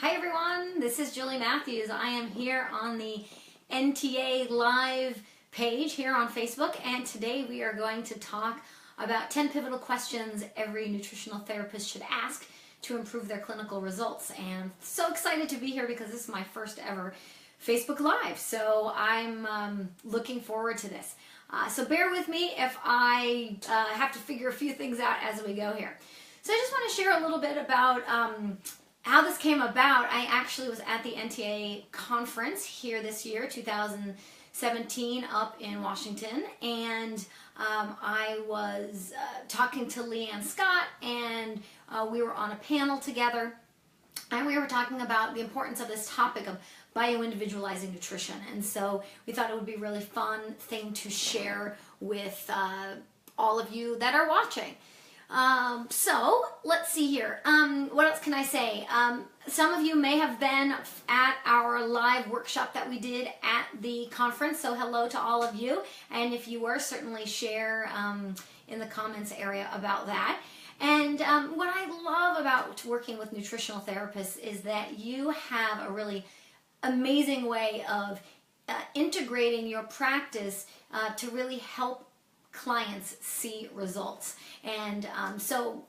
Hi everyone, this is Julie Matthews. I am here on the NTA live page here on Facebook, and today we are going to talk about 10 pivotal questions every nutritional therapist should ask to improve their clinical results. And so excited to be here because this is my first ever Facebook Live, so I'm looking forward to this. So bear with me if I have to figure a few things out as we go here. So I just want to share a little bit about how this came about. I actually was at the NTA conference here this year, 2017, up in Washington, and I was talking to Leanne Scott, and we were on a panel together, and we were talking about the importance of this topic of bio-individualizing nutrition. And so we thought it would be a really fun thing to share with all of you that are watching. So let's see here. What else can I say? Some of you may have been at our live workshop that we did at the conference, so hello to all of you. And if you were, certainly share in the comments area about that. And what I love about working with nutritional therapists is that you have a really amazing way of integrating your practice to really help clients see results. And so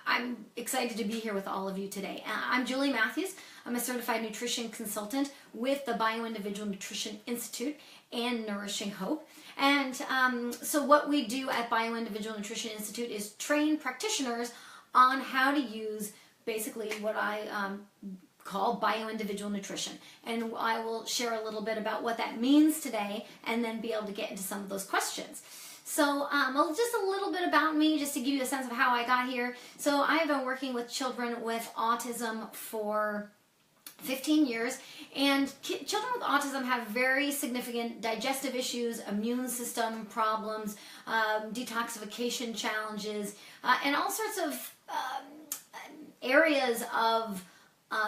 I'm excited to be here with all of you today. I'm Julie Matthews. I'm a certified nutrition consultant with the Bio Individual Nutrition Institute and Nourishing Hope. And so what we do at Bio Individual Nutrition Institute is train practitioners on how to use basically what I call bioindividual nutrition. And I will share a little bit about what that means today and then be able to get into some of those questions. So just a little bit about me, just to give you a sense of how I got here. So I have been working with children with autism for 15 years, and children with autism have very significant digestive issues, immune system problems, detoxification challenges, and all sorts of areas of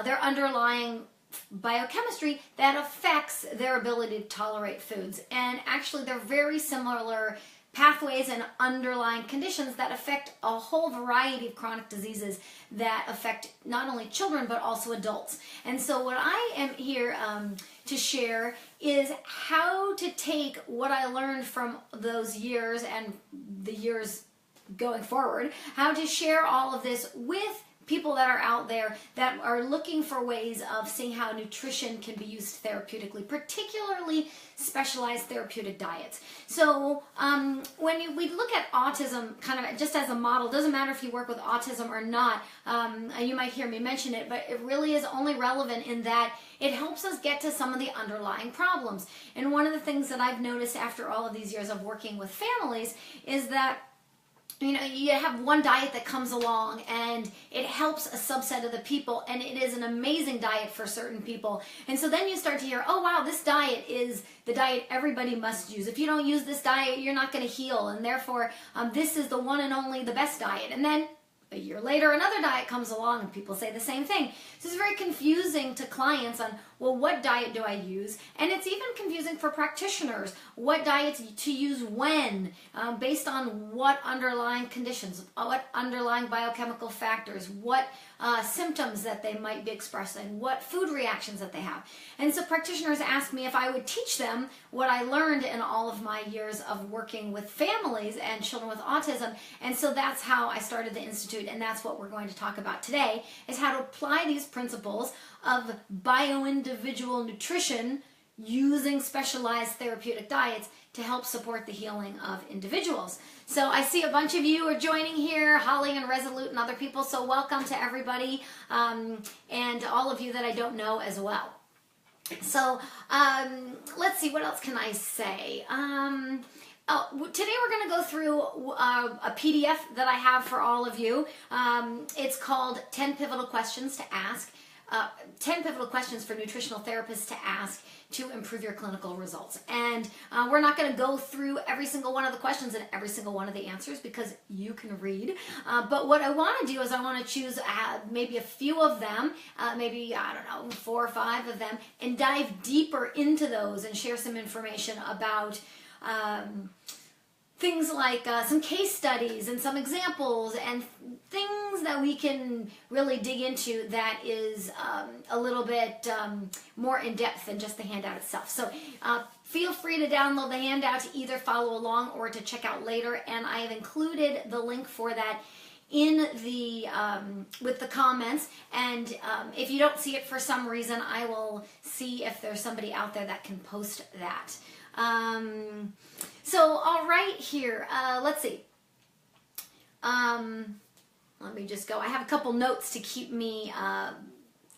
their underlying biochemistry that affects their ability to tolerate foods. And actually they're very similar pathways and underlying conditions that affect a whole variety of chronic diseases that affect not only children but also adults. And so what I am here to share is how to take what I learned from those years and the years going forward, how to share all of this with people that are out there that are looking for ways of seeing how nutrition can be used therapeutically, particularly specialized therapeutic diets. So when we look at autism kind of just as a model, doesn't matter if you work with autism or not, you might hear me mention it, but it really is only relevant in that it helps us get to some of the underlying problems. And one of the things that I've noticed after all of these years of working with families is that you have one diet that comes along and it helps a subset of the people, and it is an amazing diet for certain people. And so then you start to hear, oh wow, this diet is the diet everybody must use. If you don't use this diet, you're not going to heal, and therefore this is the one and only the best diet. And then a year later, another diet comes along and people say the same thing. So it's very confusing to clients on, well, what diet do I use? And it's even confusing for practitioners, what diets to use when, based on what underlying conditions, what underlying biochemical factors, what symptoms that they might be expressing, what food reactions that they have. And so practitioners ask me if I would teach them what I learned in all of my years of working with families and children with autism. And so that's how I started the Institute, and that's what we're going to talk about today, is how to apply these principles of bio-individual nutrition using specialized therapeutic diets to help support the healing of individuals. So I see a bunch of you are joining here, Holly and Resolute and other people, so welcome to everybody, and all of you that I don't know as well. So let's see, what else can I say? Today we're going to go through a PDF that I have for all of you. It's called 10 Pivotal Questions to Ask. 10 pivotal questions for nutritional therapists to ask to improve your clinical results. And we're not going to go through every single one of the questions and every single one of the answers because you can read. But what I want to do is I want to choose maybe a few of them, maybe, I don't know, 4 or 5 of them, and dive deeper into those and share some information about things like some case studies and some examples and things that we can really dig into that is a little bit more in depth than just the handout itself. So feel free to download the handout to either follow along or to check out later, and I have included the link for that in the with the comments, and if you don't see it for some reason, I will see if there's somebody out there that can post that. So all right here, let's see. Let me just go. I have a couple notes to keep me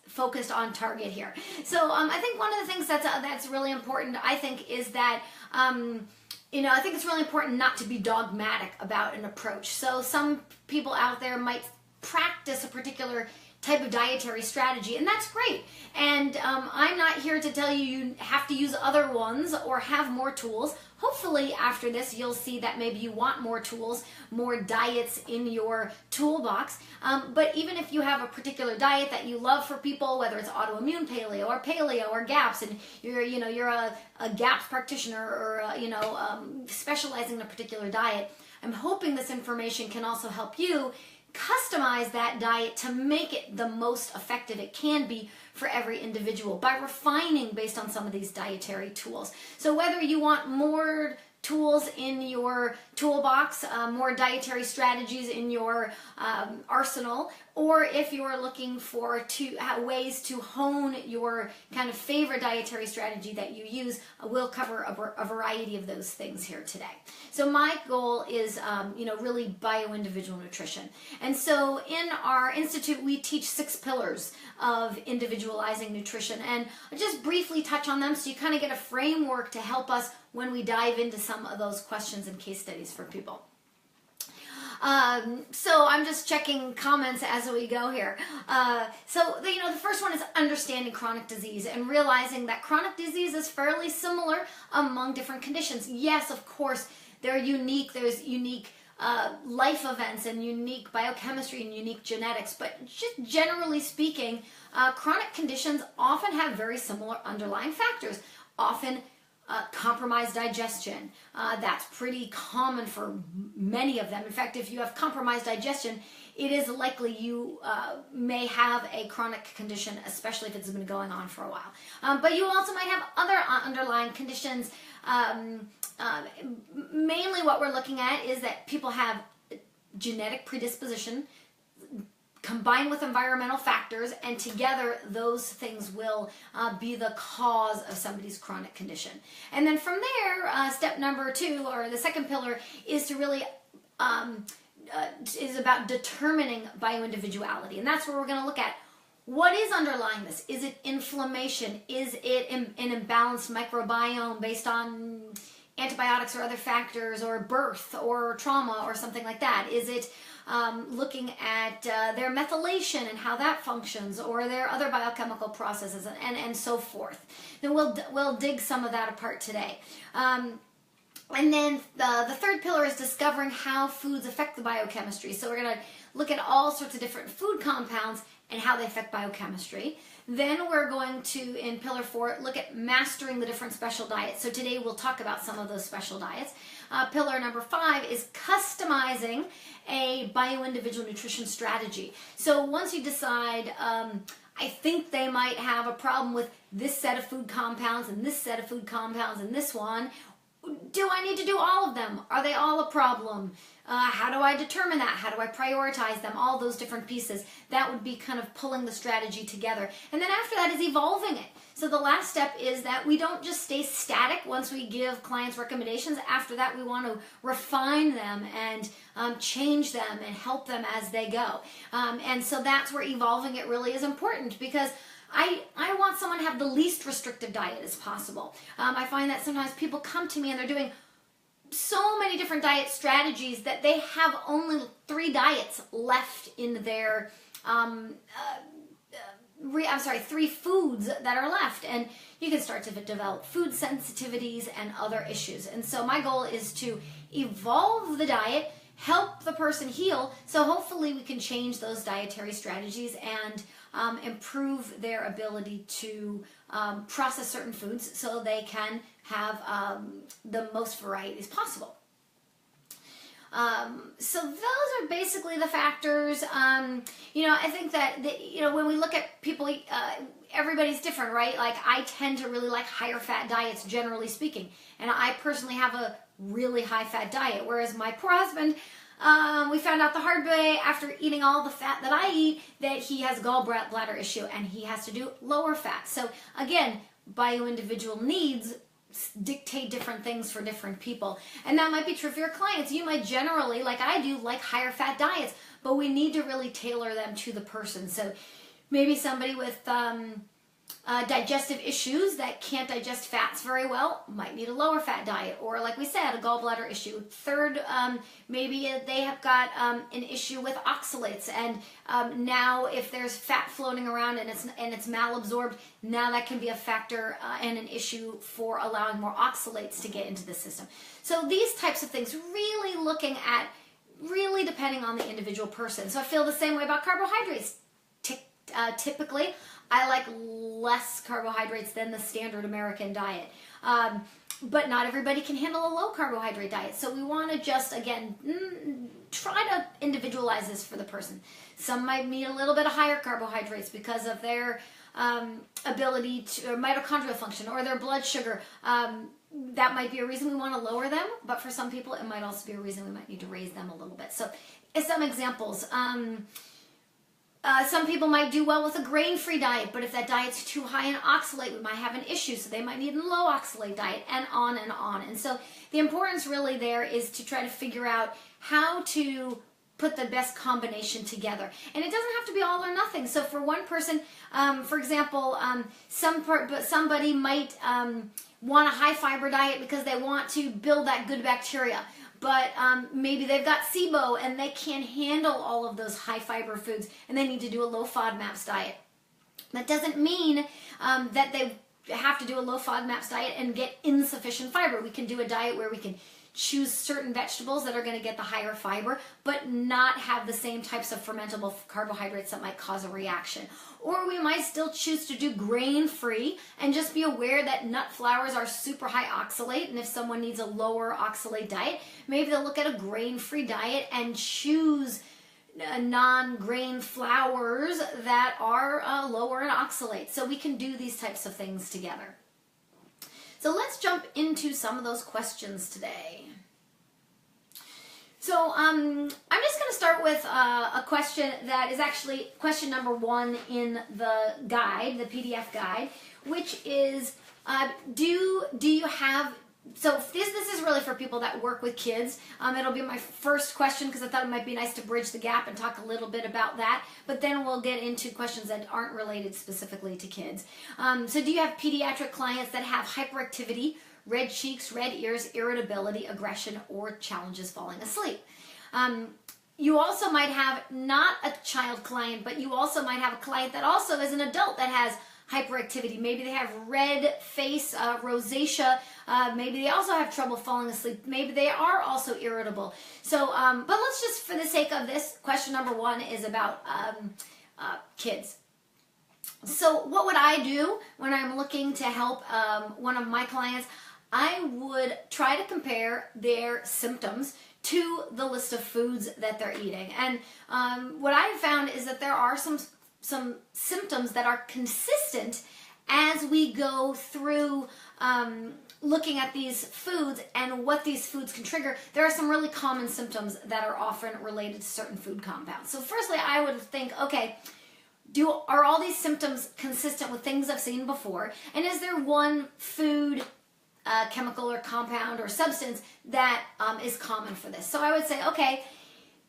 focused on target here. So I think one of the things that's really important, I think, is that I think it's really important not to be dogmatic about an approach. So some people out there might practice a particular type of dietary strategy, and that's great. And I'm not here to tell you you have to use other ones or have more tools. Hopefully after this you'll see that maybe you want more tools, more diets in your toolbox. But even if you have a particular diet that you love for people, whether it's autoimmune paleo or GAPS, and you're a GAPS practitioner or specializing in a particular diet, I'm hoping this information can also help you customize that diet to make it the most effective it can be for every individual by refining based on some of these dietary tools. So whether you want more tools in your toolbox, more dietary strategies in your arsenal, or if you're looking for ways to hone your kind of favorite dietary strategy that you use, we'll cover a variety of those things here today. So my goal is, really bio-individual nutrition. And so in our institute, we teach 6 pillars of individualizing nutrition, and I'll just briefly touch on them so you kind of get a framework to help us when we dive into some of those questions and case studies for people. So I'm just checking comments as we go here. The first one is understanding chronic disease and realizing that chronic disease is fairly similar among different conditions. Yes, of course, there's unique life events and unique biochemistry and unique genetics, but just generally speaking, chronic conditions often have very similar underlying factors. Often compromised digestion. That's pretty common for many of them. In fact, if you have compromised digestion, it is likely you may have a chronic condition, especially if it's been going on for a while. But you also might have other underlying conditions. Mainly what we're looking at is that people have genetic predisposition combined with environmental factors, and together those things will be the cause of somebody's chronic condition. And then from there, step number 2, or the second pillar, is to really is about determining bioindividuality, and that's where we're going to look at what is underlying this. Is it inflammation? Is it an imbalanced microbiome based on antibiotics or other factors, or birth or trauma or something like that? Is it looking at their methylation and how that functions, or their other biochemical processes, and so forth? Then we'll dig some of that apart today. And then the third pillar is discovering how foods affect the biochemistry. So we're going to look at all sorts of different food compounds and how they affect biochemistry. Then we're going to, in pillar 4, look at mastering the different special diets. So today we'll talk about some of those special diets. Pillar number 5 is customizing a bio-individual nutrition strategy. So once you decide, I think they might have a problem with this set of food compounds and this set of food compounds and this one, do I need to do all of them? Are they all a problem? How do I determine that? How do I prioritize them? All those different pieces. That would be kind of pulling the strategy together. And then after that is evolving it. So the last step is that we don't just stay static once we give clients recommendations. After that, we want to refine them and change them and help them as they go. And so that's where evolving it really is important, because I want someone to have the least restrictive diet as possible. I find that sometimes people come to me and they're doing so many different diet strategies that they have only 3 diets left in their, 3 foods that are left. And you can start to develop food sensitivities and other issues. And so my goal is to evolve the diet, help the person heal, so hopefully we can change those dietary strategies and improve their ability to process certain foods so they can have the most varieties possible. So those are basically the factors. I think that, when we look at people, everybody's different, right? Like, I tend to really like higher fat diets, generally speaking. And I personally have a really high fat diet, whereas my poor husband, we found out the hard way after eating all the fat that I eat that he has gallbladder issue and he has to do lower fat. So again, bio-individual needs dictate different things for different people. And that might be true for your clients. You might generally, like I do, like higher fat diets, but we need to really tailor them to the person. So maybe somebody with digestive issues that can't digest fats very well might need a lower fat diet, or like we said, a gallbladder issue. Third, maybe they have got an issue with oxalates, and now if there's fat floating around and it's malabsorbed, now that can be a factor and an issue for allowing more oxalates to get into the system. So these types of things, really looking at, really depending on the individual person. So I feel the same way about carbohydrates. Typically, I like less carbohydrates than the standard American diet. But not everybody can handle a low carbohydrate diet. So we want to just, again, try to individualize this for the person. Some might need a little bit of higher carbohydrates because of their ability to, or mitochondrial function, or their blood sugar. That might be a reason we want to lower them, but for some people it might also be a reason we might need to raise them a little bit. So some examples. Some people might do well with a grain-free diet, but if that diet's too high in oxalate, we might have an issue, so they might need a low oxalate diet, and on and on. And so the importance really there is to try to figure out how to put the best combination together. And it doesn't have to be all or nothing. So for one person, for example, somebody might want a high-fiber diet because they want to build that good bacteria. But maybe they've got SIBO and they can't handle all of those high fiber foods and they need to do a low FODMAPs diet. That doesn't mean that they have to do a low FODMAPs diet and get insufficient fiber. We can do a diet where we can choose certain vegetables that are going to get the higher fiber, but not have the same types of fermentable carbohydrates that might cause a reaction. Or we might still choose to do grain-free and just be aware that nut flours are super high oxalate, and if someone needs a lower oxalate diet, maybe they'll look at a grain-free diet and choose non-grain flours that are lower in oxalate. So we can do these types of things together. So let's jump into some of those questions today. So I'm just going to start with a question that is actually question number 1 in the guide, the PDF guide, which is, do you have, so this is really for people that work with kids. It'll be my first question because I thought it might be nice to bridge the gap and talk a little bit about that, but then we'll get into questions that aren't related specifically to kids. So do you have pediatric clients that have hyperactivity, red cheeks, red ears, irritability, aggression, or challenges falling asleep? You also might have not a child client, but you also might have a client that also is an adult that has hyperactivity. Maybe they have red face, rosacea. Maybe they also have trouble falling asleep. Maybe they are also irritable. So, but let's just, for the sake of this, question number 1 is about kids. So what would I do when I'm looking to help one of my clients? I would try to compare their symptoms to the list of foods that they're eating. And what I've found is that there are some symptoms that are consistent as we go through looking at these foods and what these foods can trigger. There are some really common symptoms that are often related to certain food compounds. So firstly, I would think, okay, are all these symptoms consistent with things I've seen before? And is there one food, chemical or compound or substance that is common for this? So I would say, okay,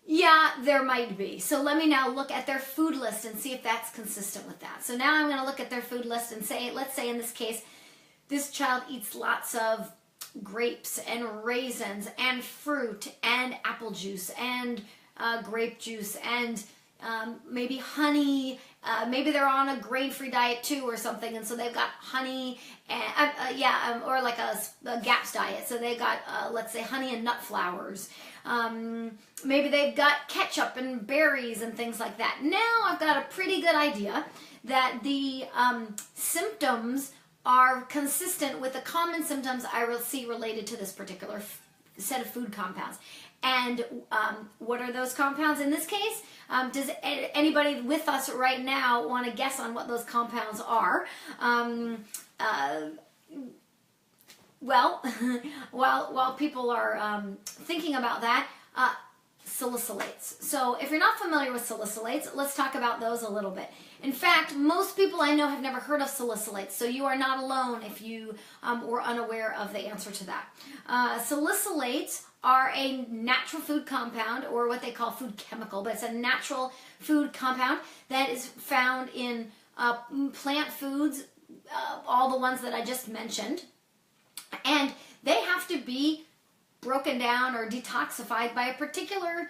yeah, there might be. So let me now look at their food list and see if that's consistent with that. So now I'm going to look at their food list and say, let's say in this case, this child eats lots of grapes and raisins and fruit and apple juice and grape juice and maybe honey. Maybe they're on a grain-free diet too or something, and so they've got honey and or like a GAPS diet. So they got let's say honey and nut flours. Maybe they've got ketchup and berries and things like that. Now I've got a pretty good idea that the symptoms are consistent with the common symptoms I will see related to this particular set of food compounds. And what are those compounds in this case? Does anybody with us right now want to guess on what those compounds are? Well, while people are thinking about that, salicylates. So if you're not familiar with salicylates, let's talk about those a little bit. In fact, most people I know have never heard of salicylates, so you are not alone if you were unaware of the answer to that. Salicylates are a natural food compound, or what they call food chemical, but it's a natural food compound that is found in plant foods, all the ones that I just mentioned. And they have to be broken down or detoxified by a particular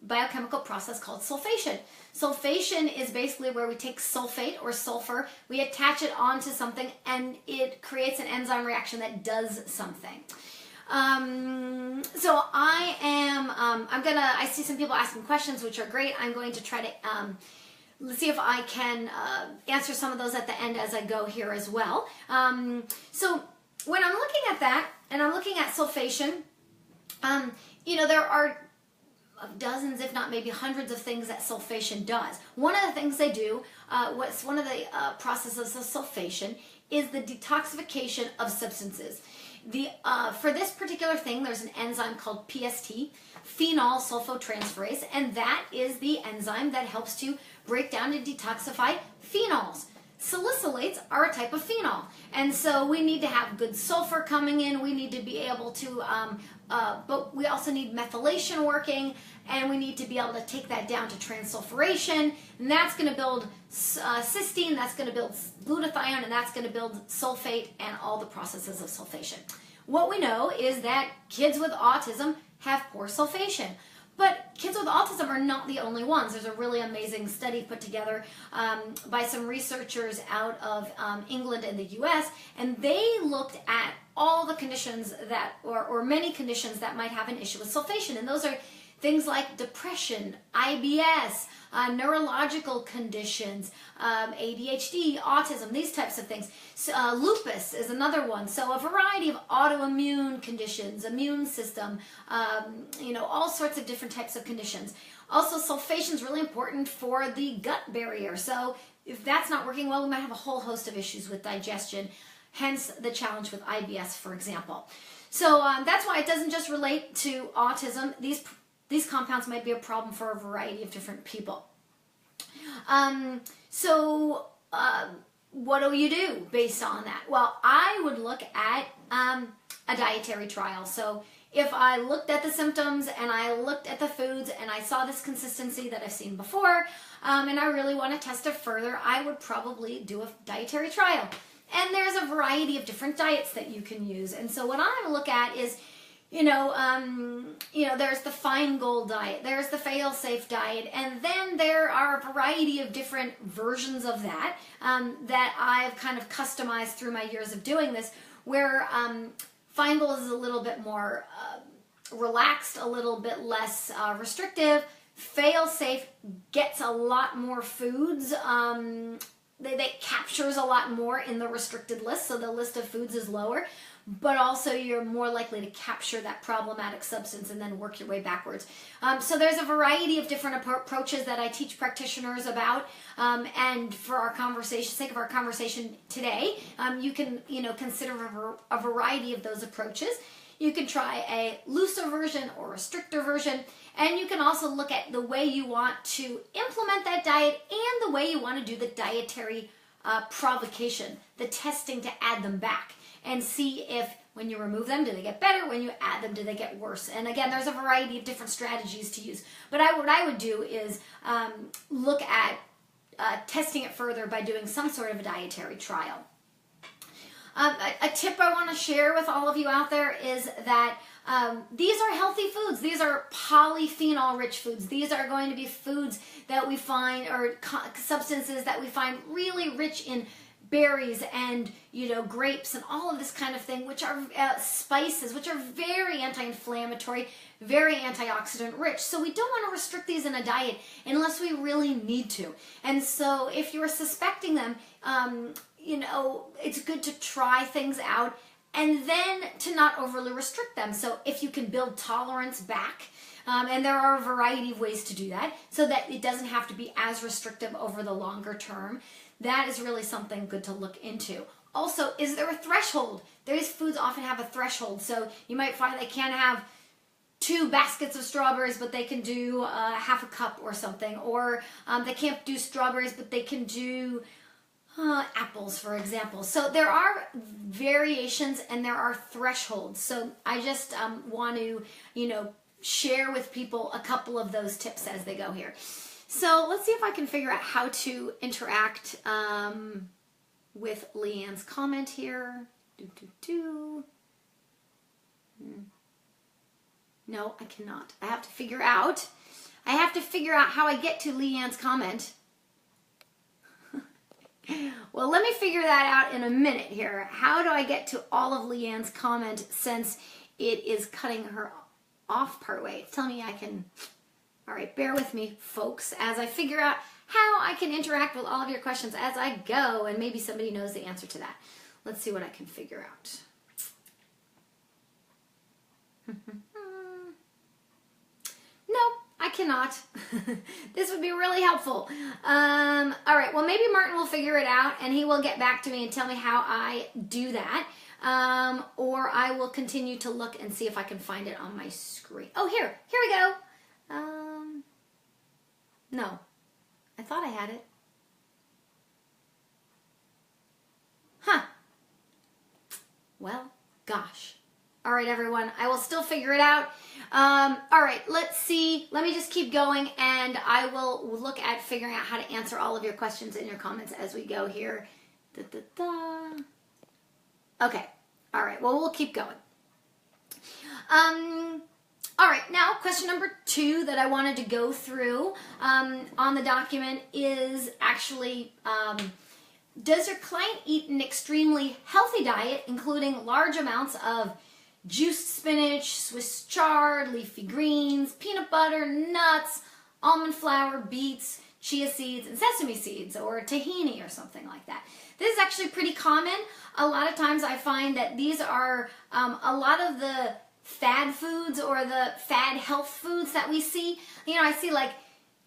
biochemical process called sulfation. Sulfation is basically where we take sulfate or sulfur, we attach it onto something, and it creates an enzyme reaction that does something. So I see some people asking questions, which are great. I'm going to try to see if I can answer some of those at the end as I go here as well. So when I'm looking at that, and I'm looking at sulfation, there are dozens, if not maybe hundreds of things that sulfation does. One of the things they do, one of the processes of sulfation is the detoxification of substances. For this particular thing, there's an enzyme called PST, phenol sulfotransferase, and that is the enzyme that helps to break down and detoxify phenols. Salicylates are a type of phenol, and so we need to have good sulfur coming in. We need to be able to, but we also need methylation working, and we need to be able to take that down to transsulfuration, and that's going to build cysteine, that's going to build glutathione, and that's going to build sulfate and all the processes of sulfation. What we know is that kids with autism have poor sulfation. But kids with autism are not the only ones. There's a really amazing study put together by some researchers out of England and the US, and they looked at all the conditions that, or many conditions that might have an issue with sulfation. And those are things like depression, IBS, neurological conditions, ADHD, autism, these types of things. Lupus is another one. So a variety of autoimmune conditions, immune system, all sorts of different types of conditions. Also, sulfation is really important for the gut barrier. So if that's not working well, we might have a whole host of issues with digestion, hence the challenge with IBS, for example. So that's why it doesn't just relate to autism. These compounds might be a problem for a variety of different people. What do you do based on that? Well, I would look at a dietary trial. So if I looked at the symptoms and I looked at the foods and I saw this consistency that I've seen before, and I really want to test it further, I would probably do a dietary trial. And there's a variety of different diets that you can use. And so what I look at is, there's the Feingold diet, there's the fail-safe diet, and then there are a variety of different versions of that that I've kind of customized through my years of doing this, where Feingold is a little bit more relaxed, a little bit less restrictive. Fail-safe gets a lot more foods. They captures a lot more in the restricted list, so the list of foods is lower. But also you're more likely to capture that problematic substance and then work your way backwards. So there's a variety of different approaches that I teach practitioners about, and for our conversation, sake of our conversation today, you can consider a variety of those approaches. You can try a looser version or a stricter version, and you can also look at the way you want to implement that diet and the way you want to do the dietary provocation, the testing to add them back, and see if when you remove them, do they get better? When you add them, do they get worse? And again, there's a variety of different strategies to use. But what I would do is look at testing it further by doing some sort of a dietary trial. A tip I want to share with all of you out there is that these are healthy foods. These are polyphenol-rich foods. These are going to be foods that we find, or substances that we find really rich in berries and grapes and all of this kind of thing, which are spices, which are very anti-inflammatory, very antioxidant rich. So we don't want to restrict these in a diet unless we really need to. And so if you're suspecting them, it's good to try things out and then to not overly restrict them. So if you can build tolerance back, and there are a variety of ways to do that so that it doesn't have to be as restrictive over the longer term, that is really something good to look into. Also, is there a threshold? These foods often have a threshold, so you might find they can't have 2 baskets of strawberries, but they can do half a cup or something, or they can't do strawberries, but they can do apples, for example. So there are variations and there are thresholds. So I just want to, share with people a couple of those tips as they go here. So let's see if I can figure out how to interact with Leanne's comment here. No, I cannot. I have to figure out how I get to Leanne's comment. Well, let me figure that out in a minute here. How do I get to all of Leanne's comment since it is cutting her off partway? Tell me I can. All right, bear with me, folks, as I figure out how I can interact with all of your questions as I go, and maybe somebody knows the answer to that. Let's see what I can figure out. No, I cannot. This would be really helpful. All right, well, maybe Martin will figure it out, and he will get back to me and tell me how I do that. Or I will continue to look and see if I can find it on my screen. Oh, here we go. No, I thought I had it. Huh. Well, gosh. All right, everyone, I will still figure it out. All right, let's see. Let me just keep going, and I will look at figuring out how to answer all of your questions in your comments as we go here. Okay. All right. Well, we'll keep going. All right. Now, question number 2 that I wanted to go through on the document is actually, does your client eat an extremely healthy diet, including large amounts of juiced spinach, Swiss chard, leafy greens, peanut butter, nuts, almond flour, beets, chia seeds, and sesame seeds, or tahini or something like that? This is actually pretty common. A lot of times I find that these are a lot of the fad foods or the fad health foods that we see. I see like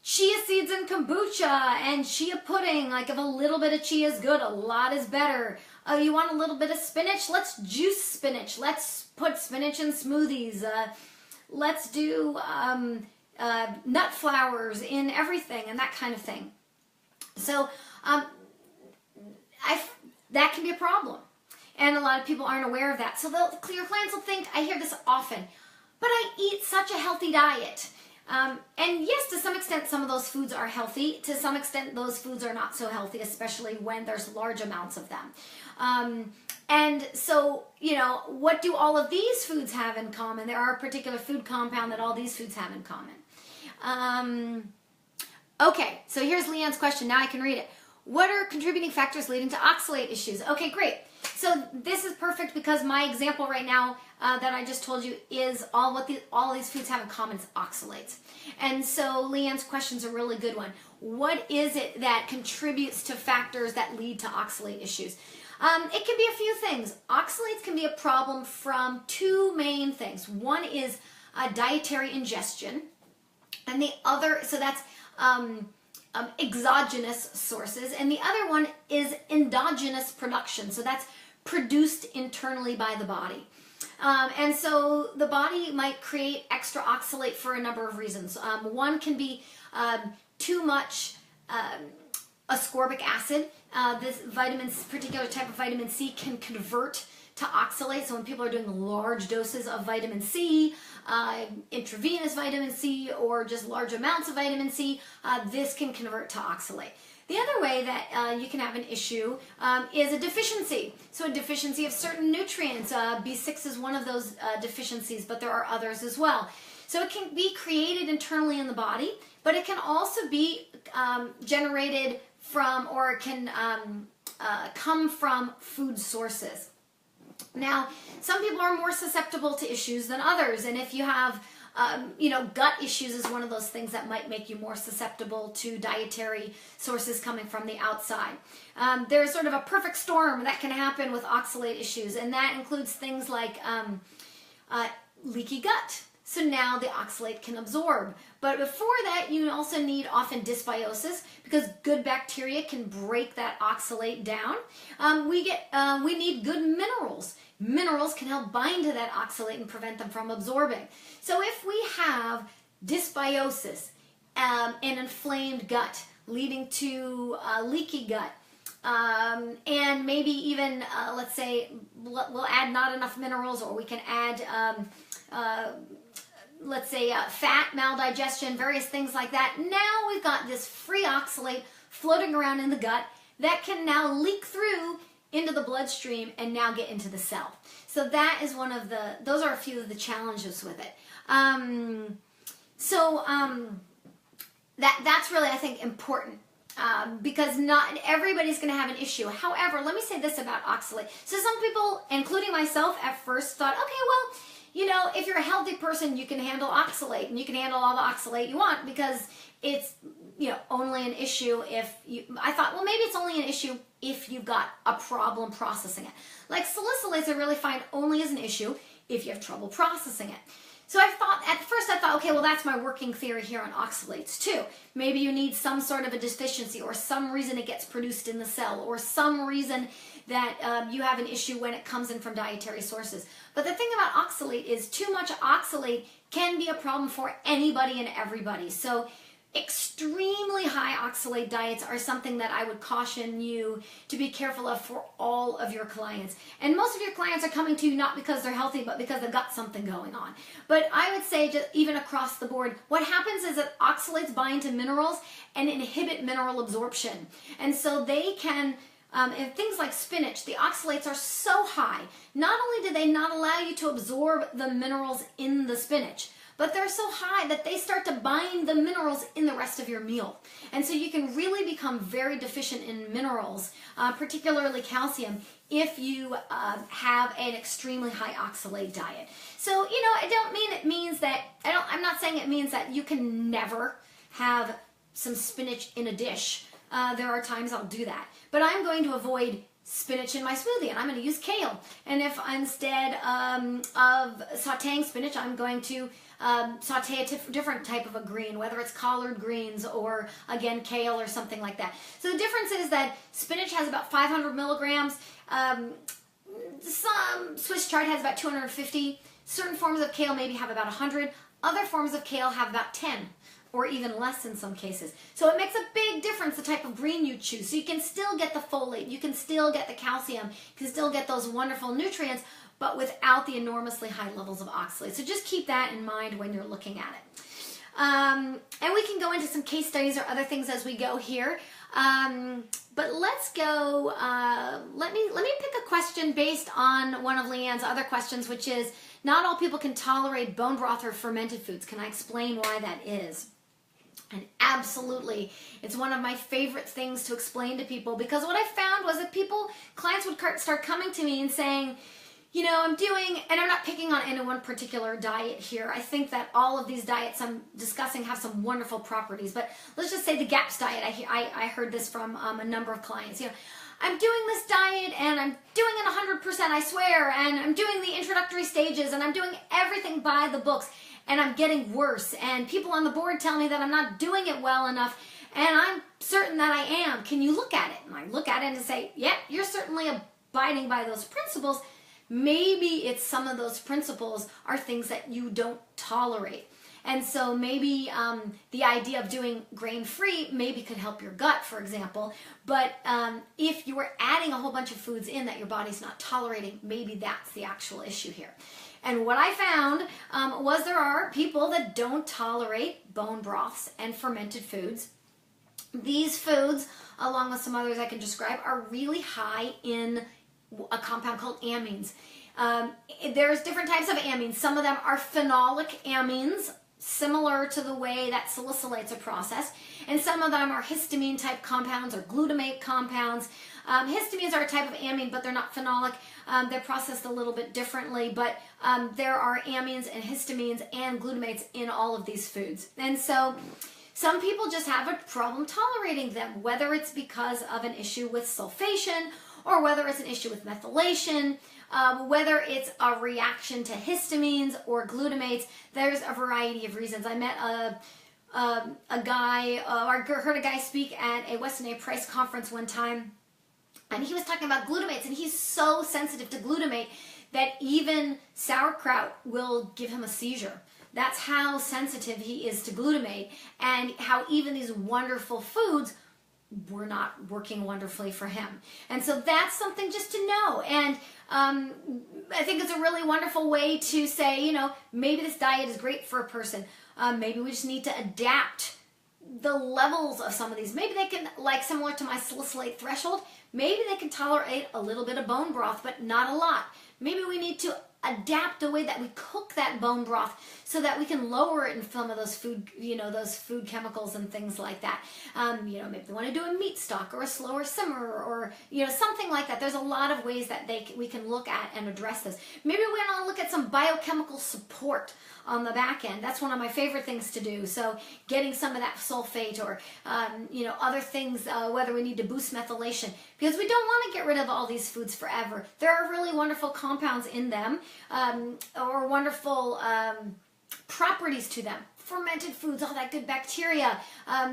chia seeds and kombucha and chia pudding. Like if a little bit of chia is good, a lot is better. Oh, you want a little bit of spinach? Let's juice spinach. Let's put spinach in smoothies. Let's do nut flours in everything and that kind of thing. So that can be a problem. And a lot of people aren't aware of that. So your clients will think, I hear this often, but I eat such a healthy diet. And yes, to some extent, some of those foods are healthy. To some extent, those foods are not so healthy, especially when there's large amounts of them. And so, what do all of these foods have in common? There are a particular food compound that all these foods have in common. Okay, so here's Leanne's question. Now I can read it. What are contributing factors leading to oxalate issues? Okay, great. So this is perfect because my example right now that I just told you is all these foods have in common is oxalates. And so Leanne's question is a really good one. What is it that contributes to factors that lead to oxalate issues? It can be a few things. Oxalates can be a problem from 2 main things. One is dietary ingestion, and the other, so that's exogenous sources, and the other one is endogenous production. So that's produced internally by the body. And so the body might create extra oxalate for a number of reasons. One can be too much ascorbic acid. This particular type of vitamin C can convert to oxalate. So when people are doing large doses of vitamin C, intravenous vitamin C, or just large amounts of vitamin C, this can convert to oxalate. The other way that you can have an issue is a deficiency. So a deficiency of certain nutrients. B6 is one of those deficiencies, but there are others as well. So it can be created internally in the body, but it can also be generated from, or it can come from food sources. Now, some people are more susceptible to issues than others, and if you have Gut issues is one of those things that might make you more susceptible to dietary sources coming from the outside. There's sort of a perfect storm that can happen with oxalate issues, and that includes things like leaky gut. So now the oxalate can absorb. But before that, you also need often dysbiosis, because good bacteria can break that oxalate down. We need good minerals. Minerals can help bind to that oxalate and prevent them from absorbing. So if we have dysbiosis, an inflamed gut leading to leaky gut, and maybe even, let's say, we'll add not enough minerals, or we can add let's say fat, maldigestion, various things like that. Now we've got this free oxalate floating around in the gut that can now leak through into the bloodstream and now get into the cell. So that is those are a few of the challenges with it. That's really, I think, important. Because not everybody's going to have an issue. However, let me say this about oxalate. So some people, including myself, at first thought, okay, well, if you're a healthy person, you can handle oxalate, and you can handle all the oxalate you want, because it's, only an issue I thought, well, maybe it's only an issue if you've got a problem processing it. Like salicylates, I really find only as an issue if you have trouble processing it. So at first I thought, okay, well, that's my working theory here on oxalates too. Maybe you need some sort of a deficiency, or some reason it gets produced in the cell, or some reason that you have an issue when it comes in from dietary sources. But the thing about oxalate is too much oxalate can be a problem for anybody and everybody. So extremely high oxalate diets are something that I would caution you to be careful of for all of your clients. And most of your clients are coming to you not because they're healthy, but because they've got something going on. But I would say, just even across the board, what happens is that oxalates bind to minerals and inhibit mineral absorption. And so they can, in things like spinach, the oxalates are so high, not only do they not allow you to absorb the minerals in the spinach, but they're so high that they start to bind the minerals in the rest of your meal. And so you can really become very deficient in minerals, particularly calcium, if you have an extremely high oxalate diet. So, I don't mean it means that, I'm not saying it means that you can never have some spinach in a dish. There are times I'll do that. But I'm going to avoid spinach in my smoothie, and I'm going to use kale. And if instead of sauteing spinach, I'm going to saute a different type of a green, whether it's collard greens or, again, kale or something like that. So the difference is that spinach has about 500 milligrams. Some Swiss chard has about 250. Certain forms of kale maybe have about 100. Other forms of kale have about 10. Or even less in some cases. So it makes a big difference the type of green you choose. So you can still get the folate, you can still get the calcium, you can still get those wonderful nutrients, but without the enormously high levels of oxalate. So just keep that in mind when you're looking at it. And we can go into some case studies or other things as we go here. But let's go, let me pick a question based on one of Leanne's other questions, which is, not all people can tolerate bone broth or fermented foods. Can I explain why that is? And absolutely, it's one of my favorite things to explain to people, because what I found was that clients would start coming to me and saying, I'm doing, and I'm not picking on any one particular diet here. I think that all of these diets I'm discussing have some wonderful properties, but let's just say the GAPS diet. I heard this from a number of clients. I'm doing this diet and I'm doing it 100%, I swear, and I'm doing the introductory stages and I'm doing everything by the books, and I'm getting worse, and people on the board tell me that I'm not doing it well enough, and I'm certain that I am. Can you look at it? And I look at it and say, yeah, you're certainly abiding by those principles. Maybe it's some of those principles are things that you don't tolerate. And so maybe the idea of doing grain-free maybe could help your gut, for example. But if you were adding a whole bunch of foods in that your body's not tolerating, maybe that's the actual issue here. And what I found was there are people that don't tolerate bone broths and fermented foods. These foods, along with some others I can describe, are really high in a compound called amines. There's different types of amines. Some of them are phenolic amines. similar to the way that salicylates are processed, and some of them are histamine type compounds or glutamate compounds. Histamines are a type of amine, but they're not phenolic. They're processed a little bit differently, but there are amines and histamines and glutamates in all of these foods. And so some people just have a problem tolerating them, whether it's because of an issue with sulfation or whether it's an issue with methylation, whether it's a reaction to histamines or glutamates. There's a variety of reasons. I met a guy, or heard a guy speak at a Weston A. Price conference one time, and he was talking about glutamates, and he's so sensitive to glutamate that even sauerkraut will give him a seizure. That's how sensitive he is to glutamate, and how even these wonderful foods were not working wonderfully for him. And so that's something just to know. And I think it's a really wonderful way to say, you know, maybe this diet is great for a person. Maybe we just need to adapt the levels of some of these. Maybe they can, like similar to my salicylate threshold, maybe they can tolerate a little bit of bone broth, but not a lot. Maybe we need to adapt the way that we cook that bone broth so that we can lower it in some of those food, you know, those food chemicals and things like that. You know, maybe they want to do a meat stock or a slower simmer or, you know, something like that. There's a lot of ways that we can look at and address this. Maybe we want to look at some biochemical support on the back end. That's one of my favorite things to do. So getting some of that sulfate or, you know, other things, whether we need to boost methylation, because we don't want to get rid of all these foods forever. There are really wonderful compounds in them, or wonderful properties to them. Fermented foods, all that good bacteria,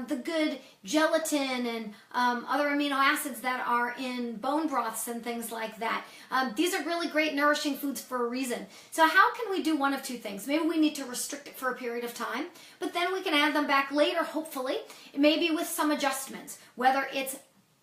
the good gelatin and other amino acids that are in bone broths and things like that. These are really great nourishing foods for a reason. So how can we do one of two things? Maybe we need to restrict it for a period of time, but then we can add them back later, hopefully, maybe with some adjustments, whether it's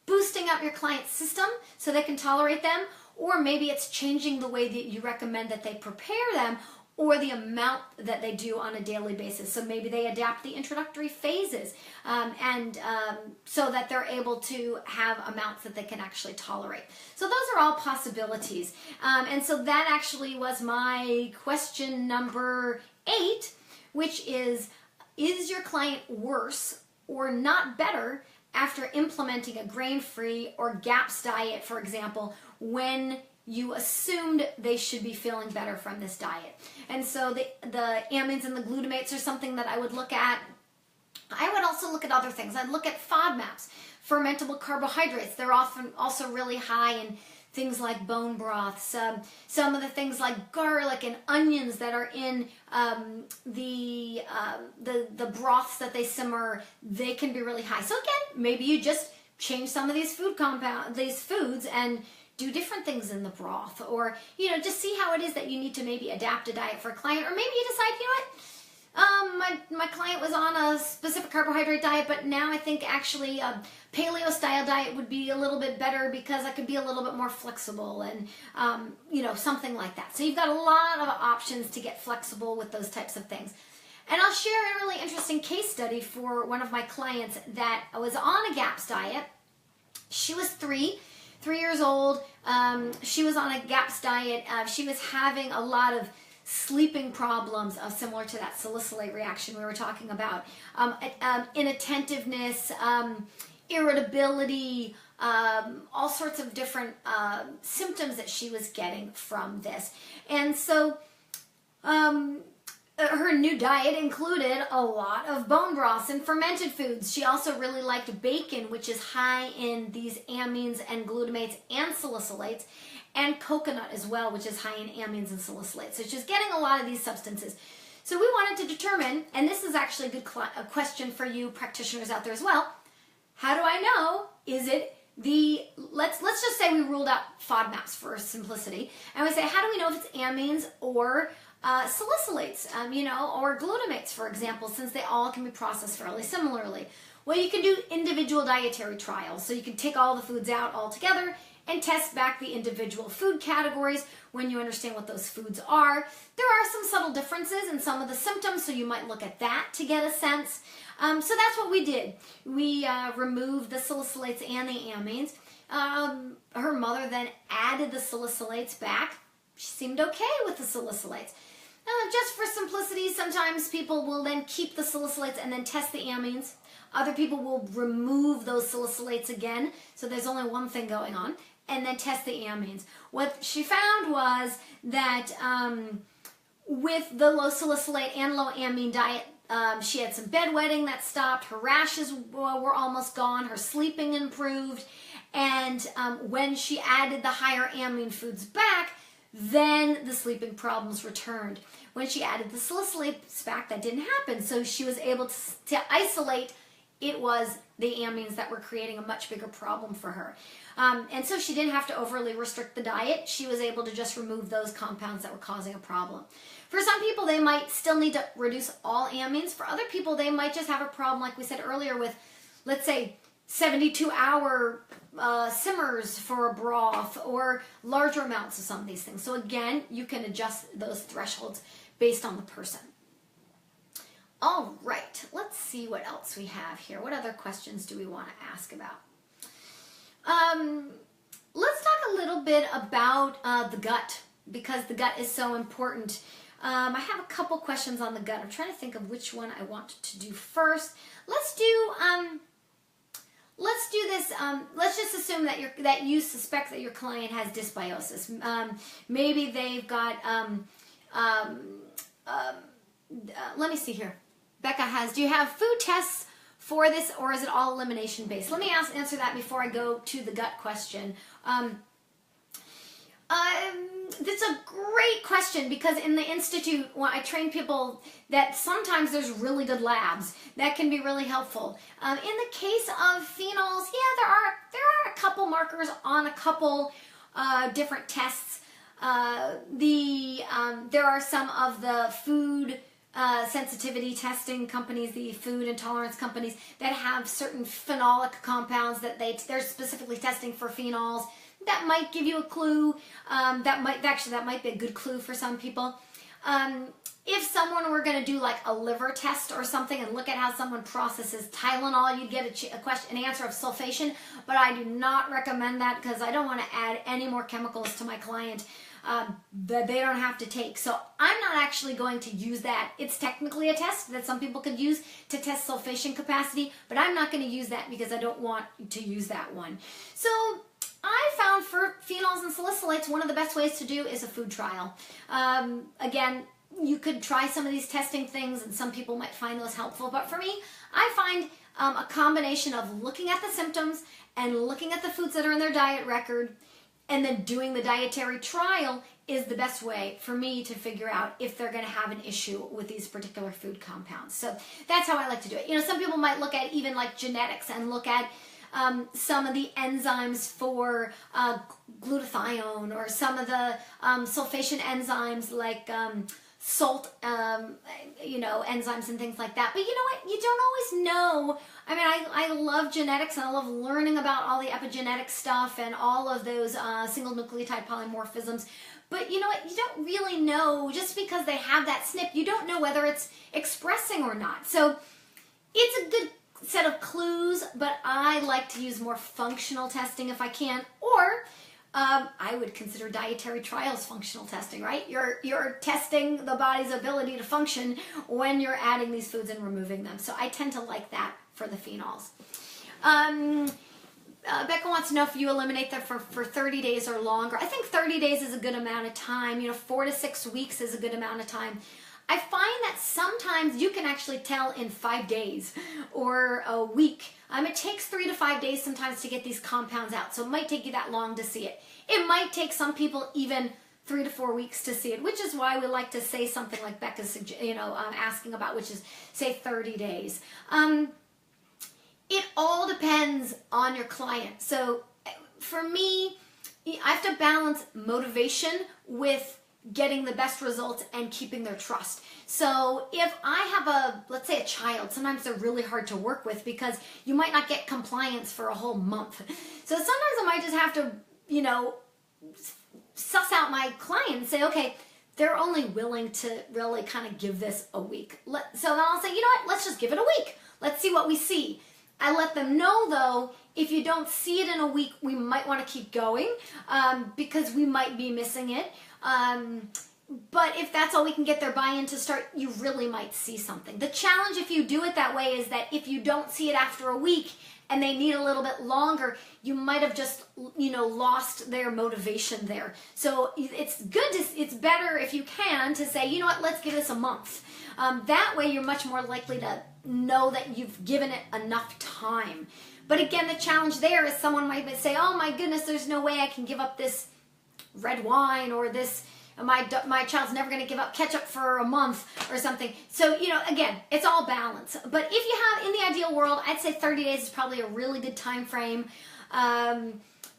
boosting up your client's system so they can tolerate them, or maybe it's changing the way that you recommend that they prepare them, or the amount that they do on a daily basis. So maybe they adapt the introductory phases so that they're able to have amounts that they can actually tolerate. So those are all possibilities. And so that actually was my question number 8, which is your client worse or not better after implementing a grain-free or GAPS diet, for example, when you assumed they should be feeling better from this diet? And so the amines and the glutamates are something that I would look at. I would also look at other things. I'd look at FODMAPs, fermentable carbohydrates. They're often also really high in things like bone broths. Some of the things like garlic and onions that are in the broths that they simmer, they can be really high. So again, maybe you just change some of these foods and do different things in the broth, or, you know, just see how it is that you need to maybe adapt a diet for a client. Or maybe you decide, you know what, my client was on a specific carbohydrate diet, but now I think actually a paleo style diet would be a little bit better because I could be a little bit more flexible, and you know, something like that. So you've got a lot of options to get flexible with those types of things. And I'll share a really interesting case study for one of my clients that was on a GAPS diet. She was 3 years old. She was on a GAPS diet. She was having a lot of sleeping problems, similar to that salicylate reaction we were talking about. Inattentiveness, irritability, all sorts of different symptoms that she was getting from this. And so her new diet included a lot of bone broths and fermented foods. She also really liked bacon, which is high in these amines and glutamates and salicylates, and coconut as well, which is high in amines and salicylates. So she's getting a lot of these substances. So we wanted to determine, and this is actually a question for you practitioners out there as well, how do I know, is it let's just say we ruled out FODMAPs for simplicity, and we say, how do we know if it's amines or salicylates, you know, or glutamates, for example, since they all can be processed fairly similarly? Well, you can do individual dietary trials. So you can take all the foods out all together and test back the individual food categories when you understand what those foods are. There are some subtle differences in some of the symptoms, so you might look at that to get a sense. So that's what we did. We removed the salicylates and the amines. Her mother then added the salicylates back. She seemed okay with the salicylates. Just for simplicity, sometimes people will then keep the salicylates and then test the amines. Other people will remove those salicylates again, so there's only one thing going on, and then test the amines. What she found was that with the low salicylate and low amine diet, she had some bedwetting that stopped, her rashes were almost gone, her sleeping improved, and when she added the higher amine foods back, then the sleeping problems returned. When she added the salicylates back, that didn't happen, so she was able to isolate. It was the amines that were creating a much bigger problem for her. And so she didn't have to overly restrict the diet. She was able to just remove those compounds that were causing a problem. For some people, they might still need to reduce all amines. For other people, they might just have a problem, like we said earlier, with, let's say, 72-hour simmers for a broth or larger amounts of some of these things. So again, you can adjust those thresholds based on the person. All right, let's see what else we have here. What other questions do we want to ask about? Let's talk a little bit about the gut, because the gut is so important. I have a couple questions on the gut. I'm trying to think of which one I want to do first. Let's do this. Let's just assume that you suspect that your client has dysbiosis. Maybe they've got. Let me see here. Becca has. Do you have food tests for this, or is it all elimination based? Let me answer that before I go to the gut question. That's a great question, because in the Institute, when I train people, that sometimes there's really good labs that can be really helpful. In the case of phenols, yeah, there are a couple markers on a couple different tests. There are some of the food sensitivity testing companies, the food intolerance companies, that have certain phenolic compounds that they're specifically testing for phenols. That might give you a clue. That might be a good clue for some people. If someone were going to do like a liver test or something and look at how someone processes Tylenol, you'd get an answer of sulfation, but I do not recommend that, because I don't want to add any more chemicals to my client that they don't have to take. So I'm not actually going to use that. It's technically a test that some people could use to test sulfation capacity, but I'm not going to use that because I don't want to use that one. So I found for phenols and salicylates, one of the best ways to do is a food trial. Again, you could try some of these testing things, and some people might find those helpful, but for me, I find a combination of looking at the symptoms and looking at the foods that are in their diet record, and then doing the dietary trial is the best way for me to figure out if they're going to have an issue with these particular food compounds. So that's how I like to do it. You know, some people might look at even like genetics and look at some of the enzymes for glutathione, or some of the sulfation enzymes like salt, enzymes and things like that. But you know what? You don't always know. I mean, I love genetics, and I love learning about all the epigenetic stuff and all of those single nucleotide polymorphisms. But you know what? You don't really know, just because they have that SNP, you don't know whether it's expressing or not. So it's a good set of clues, but I like to use more functional testing if I can, or I would consider dietary trials functional testing, right? You're testing the body's ability to function when you're adding these foods and removing them. So I tend to like that for the phenols. Becca wants to know if you eliminate them for 30 days or longer. I think 30 days is a good amount of time. 4 to 6 weeks is a good amount of time. I find that sometimes you can actually tell in 5 days or a week. It takes 3 to 5 days sometimes to get these compounds out, so it might take you that long to see it. It might take some people even 3 to 4 weeks to see it, which is why we like to say something like Becca's asking about, which is say 30 days. It all depends on your client. So for me, I have to balance motivation with getting the best results and keeping their trust. So if I have let's say a child, sometimes they're really hard to work with because you might not get compliance for a whole month. So sometimes I might just have to, suss out my client and say, okay, they're only willing to really kind of give this a week. So then I'll say, you know what, let's just give it a week. Let's see what we see. I let them know, though, if you don't see it in a week, we might want to keep going because we might be missing it. But if that's all we can get their buy-in to start, you really might see something. The challenge if you do it that way is that if you don't see it after a week and they need a little bit longer, you might have just, lost their motivation there. So it's better if you can to say, you know what, let's give this a month. That way you're much more likely to know that you've given it enough time. But again, the challenge there is someone might say, oh my goodness, there's no way I can give up this red wine, or this, my child's never going to give up ketchup for a month or something. So, again, it's all balance. But if you have, in the ideal world, I'd say 30 days is probably a really good time frame.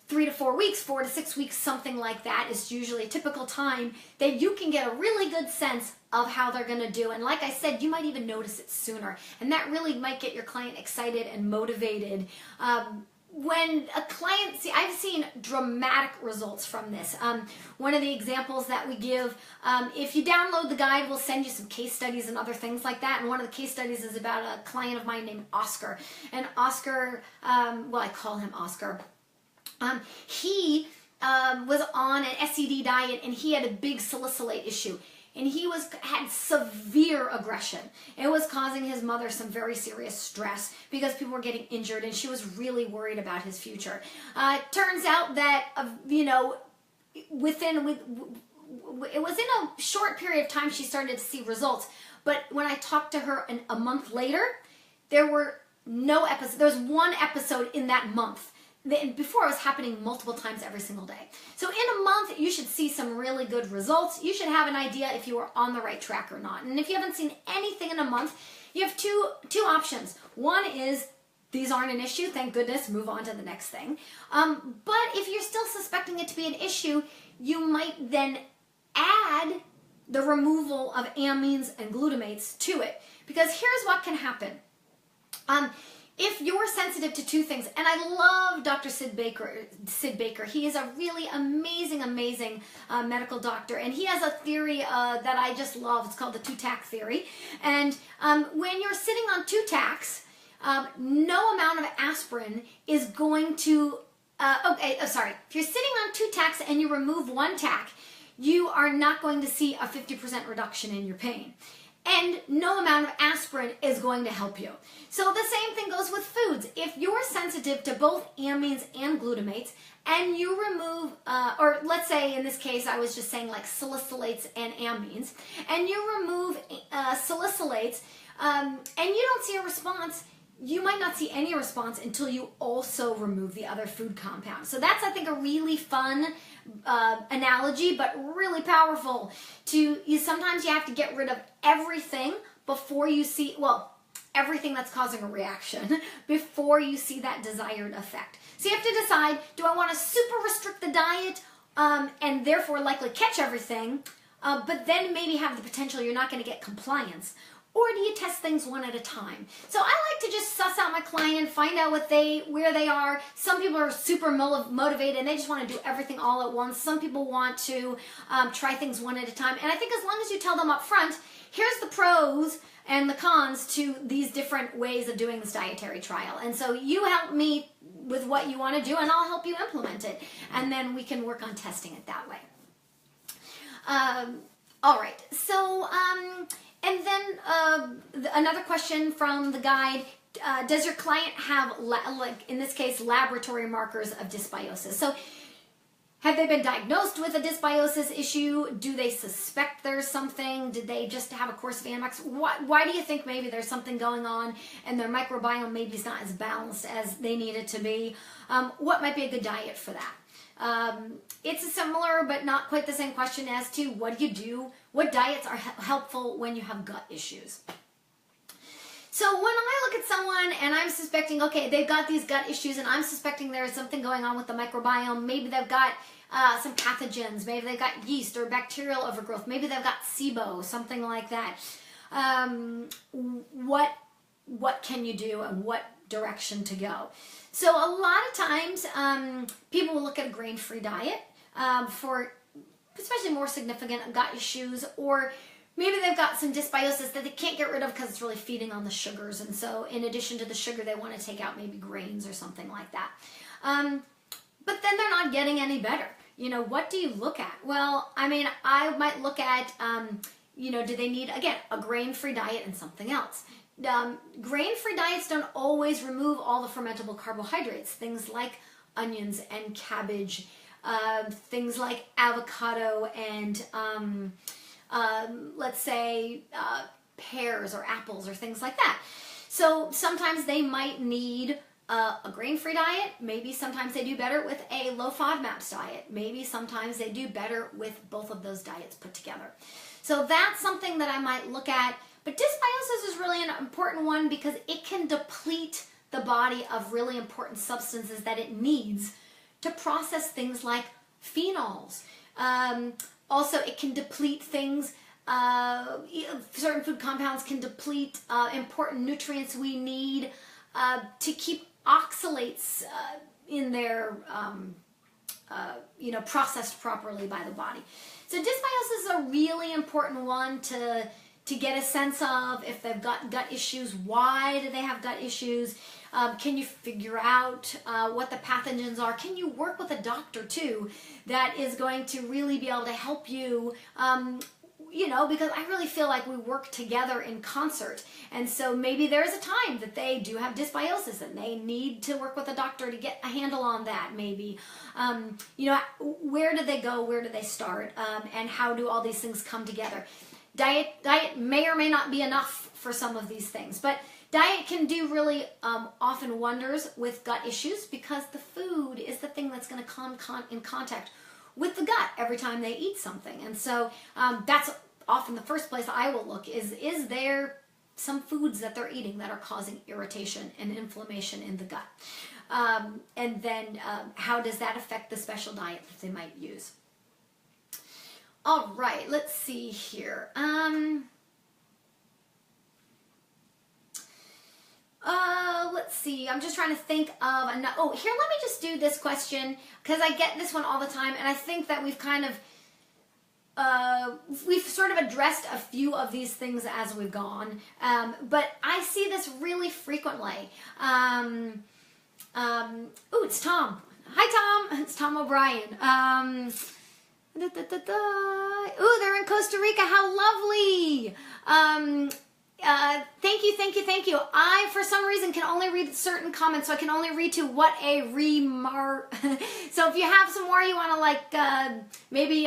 3 to 4 weeks, 4 to 6 weeks, something like that is usually a typical time that you can get a really good sense of how they're going to do. And like I said, you might even notice it sooner. And that really might get your client excited and motivated. When a client, I've seen dramatic results from this. One of the examples that we give, if you download the guide, we'll send you some case studies and other things like that. And one of the case studies is about a client of mine named Oscar. And Oscar, I call him Oscar. He was on an SED diet, and he had a big salicylate issue. And he had severe aggression. It was causing his mother some very serious stress because people were getting injured, and she was really worried about his future. It turns out that, it was in a short period of time she started to see results. But when I talked to her a month later, there were no episodes. There was one episode in that month. Before, it was happening multiple times every single day. So in a month, you should see some really good results. You should have an idea if you are on the right track or not. And if you haven't seen anything in a month, you have two options. One is, these aren't an issue, thank goodness, move on to the next thing. But if you're still suspecting it to be an issue, you might then add the removal of amines and glutamates to it. Because here's what can happen. If you're sensitive to two things, and I love Dr. Sid Baker. He is a really amazing medical doctor, and he has a theory that I just love. It's called the two-tack theory. And when you're sitting on two tacks, no amount of aspirin is going to, if you're sitting on two tacks and you remove one tack, you are not going to see a 50% reduction in your pain. And no amount of aspirin is going to help you. So the same thing goes with foods. If you're sensitive to both amines and glutamates, and you remove, or let's say in this case, I was just saying like salicylates and amines, and you remove salicylates, and you don't see a response, you might not see any response until you also remove the other food compounds. So that's, I think, a really fun analogy, but really powerful. Sometimes you have to get rid of everything before you see, everything that's causing a reaction before you see that desired effect. So you have to decide, do I want to super restrict the diet and therefore likely catch everything, but then maybe have the potential you're not going to get compliance? Or do you test things one at a time? So I like to just suss out my client, find out where they are. Some people are super motivated and they just want to do everything all at once. Some people want to try things one at a time. And I think as long as you tell them up front, here's the pros and the cons to these different ways of doing this dietary trial. And so you help me with what you want to do and I'll help you implement it. And then we can work on testing it that way. All right, so... and then another question from the guide, does your client have, in this case, laboratory markers of dysbiosis? So have they been diagnosed with a dysbiosis issue? Do they suspect there's something? Did they just have a course of Amex? Why do you think maybe there's something going on and their microbiome maybe is not as balanced as they need it to be? What might be a good diet for that? It's a similar but not quite the same question as to what do you do? What diets are helpful when you have gut issues? So when I look at someone and I'm suspecting, okay, they've got these gut issues and I'm suspecting there's something going on with the microbiome, maybe they've got some pathogens, maybe they've got yeast or bacterial overgrowth, maybe they've got SIBO, something like that. What can you do and what direction to go? So a lot of times people will look at a grain-free diet for especially more significant gut issues, or maybe they've got some dysbiosis that they can't get rid of because it's really feeding on the sugars, and so in addition to the sugar they want to take out maybe grains or something like that. But then they're not getting any better. what do you look at? Well, I mean, I might look at, do they need, again, a grain-free diet and something else? Grain-free diets don't always remove all the fermentable carbohydrates, things like onions and cabbage, things like avocado and, let's say, pears or apples or things like that. So sometimes they might need a grain-free diet. Maybe sometimes they do better with a low FODMAPs diet. Maybe sometimes they do better with both of those diets put together. So that's something that I might look at. But dysbiosis is really an important one because it can deplete the body of really important substances that it needs to process things like phenols. Also, it can deplete things. Certain food compounds can deplete important nutrients we need to keep oxalates in their, processed properly by the body. So dysbiosis is a really important one to get a sense of if they've got gut issues. Why do they have gut issues? Can you figure out what the pathogens are? Can you work with a doctor too that is going to really be able to help you? Because I really feel like we work together in concert. And so maybe there's a time that they do have dysbiosis and they need to work with a doctor to get a handle on that maybe. Where do they go? Where do they start? And how do all these things come together? Diet may or may not be enough for some of these things, but diet can do really often wonders with gut issues because the food is the thing that's going to come in contact with the gut every time they eat something. And so that's often the first place I will look is there some foods that they're eating that are causing irritation and inflammation in the gut? And then how does that affect the special diet that they might use? All right, let's see here. Let's see. I'm just trying to think of here, let me just do this question because I get this one all the time, and I think that we've kind of we've sort of addressed a few of these things as we've gone, but I see this really frequently. It's Tom. Hi, Tom. It's Tom O'Brien. They're in Costa Rica. How lovely. Thank you. I, for some reason, can only read certain comments, so I can only read to what a remark. So if you have some more you want to, maybe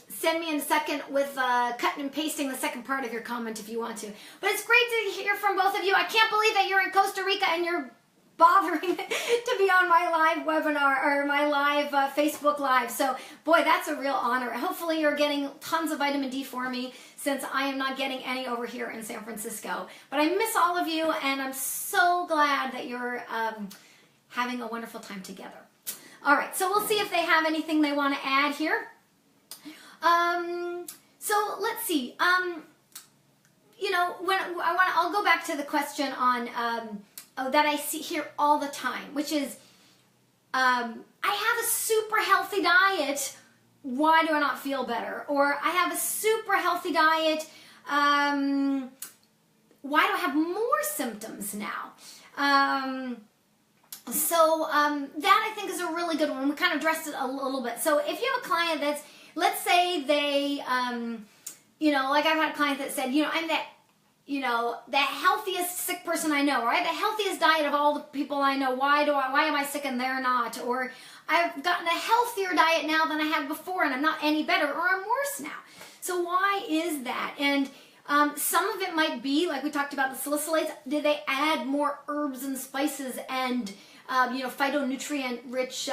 send me in a second with cutting and pasting the second part of your comment if you want to. But it's great to hear from both of you. I can't believe that you're in Costa Rica and you're bothering to be on my live webinar or my live Facebook Live. So, boy, that's a real honor. Hopefully you're getting tons of vitamin D for me since I am not getting any over here in San Francisco. But I miss all of you, and I'm so glad that you're having a wonderful time together. All right, so we'll see if they have anything they want to add here. So let's see. I'll go back to the question on that I see here all the time, which is, I have a super healthy diet. Why do I not feel better? Or I have a super healthy diet. Why do I have more symptoms now? That I think is a really good one. We kind of addressed it a little bit. So if you have a client that's, let's say they, like I've had a client that said, I'm the healthiest sick person I know, or I have the healthiest diet of all the people I know. Why am I sick and they're not? Or I've gotten a healthier diet now than I had before and I'm not any better, or I'm worse now. So why is that? And some of it might be, like we talked about the salicylates, did they add more herbs and spices and, phytonutrient rich,